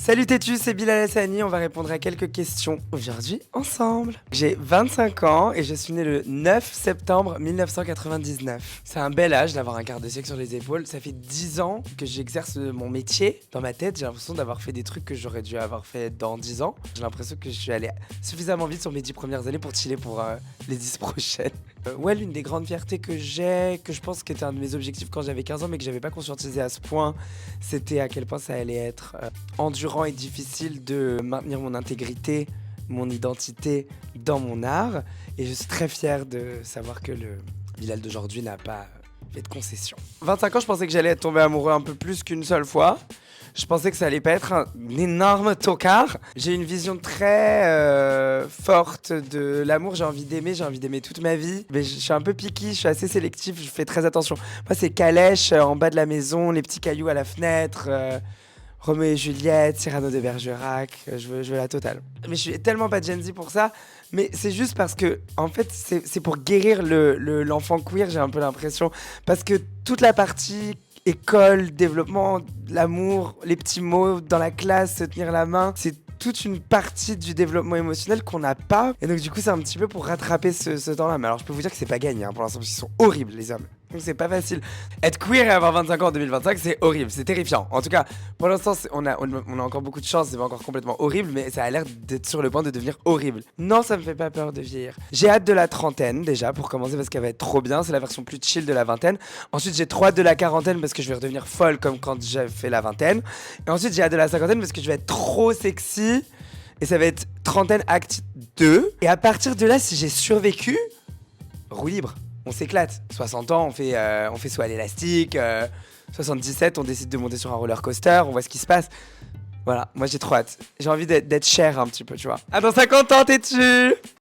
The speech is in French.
Salut Tétu, c'est Bilal Hassani, on va répondre à quelques questions aujourd'hui ensemble. J'ai 25 ans et je suis né le 9 septembre 1999. C'est un bel âge d'avoir un quart de siècle sur les épaules. Ça fait 10 ans que j'exerce mon métier. Dans ma tête, j'ai l'impression d'avoir fait des trucs que j'aurais dû avoir fait dans 10 ans. J'ai l'impression que je suis allé suffisamment vite sur mes 10 premières années pour chiller pour les 10 prochaines. Ouais, l'une des grandes fiertés que j'ai, que je pense qu'était un de mes objectifs quand j'avais 15 ans, mais que j'avais pas conscientisé à ce point, c'était à quel point ça allait être endurant et difficile de maintenir mon intégrité, mon identité dans mon art. Et je suis très fier de savoir que le Bilal d'aujourd'hui n'a pas fait de concession. 25 ans, je pensais que j'allais tomber amoureux un peu plus qu'une seule fois. Je pensais que ça allait pas être un énorme tocard. J'ai une vision très forte de l'amour. J'ai envie d'aimer toute ma vie. Mais je suis un peu picky, je suis assez sélectif, je fais très attention. Moi, c'est calèche en bas de la maison, les petits cailloux à la fenêtre, Roméo et Juliette, Cyrano de Bergerac, je veux la totale. Mais je suis tellement pas Gen Z pour ça. Mais c'est juste parce que, en fait, c'est pour guérir l'enfant queer, j'ai un peu l'impression. Parce que toute la partie école, développement, l'amour, les petits mots dans la classe, se tenir la main, c'est toute une partie du développement émotionnel qu'on n'a pas. Et donc du coup, c'est un petit peu pour rattraper ce temps-là. Mais alors, je peux vous dire que c'est pas gagné pour l'instant, parce qu'ils sont horribles, les hommes. Donc c'est pas facile. Être queer et avoir 25 ans en 2025, c'est horrible, c'est terrifiant. En tout cas, pour l'instant, on a encore beaucoup de chance, c'est pas encore complètement horrible, mais ça a l'air d'être sur le point de devenir horrible. Non, ça me fait pas peur de vieillir. J'ai hâte de la trentaine, déjà, pour commencer, parce qu'elle va être trop bien. C'est la version plus chill de la vingtaine. Ensuite, j'ai trop hâte de la quarantaine, parce que je vais redevenir folle comme quand j'ai fait la vingtaine. Et ensuite, j'ai hâte de la cinquantaine, parce que je vais être trop sexy. Et ça va être trentaine acte 2. Et à partir de là, si j'ai survécu, roue libre. On s'éclate. 60 ans, on fait saut à l'élastique. 77, on décide de monter sur un roller coaster. On voit ce qui se passe. Voilà, moi j'ai trop hâte. J'ai envie d'être cher un petit peu, tu vois. Ah, dans 50 ans, t'es dessus!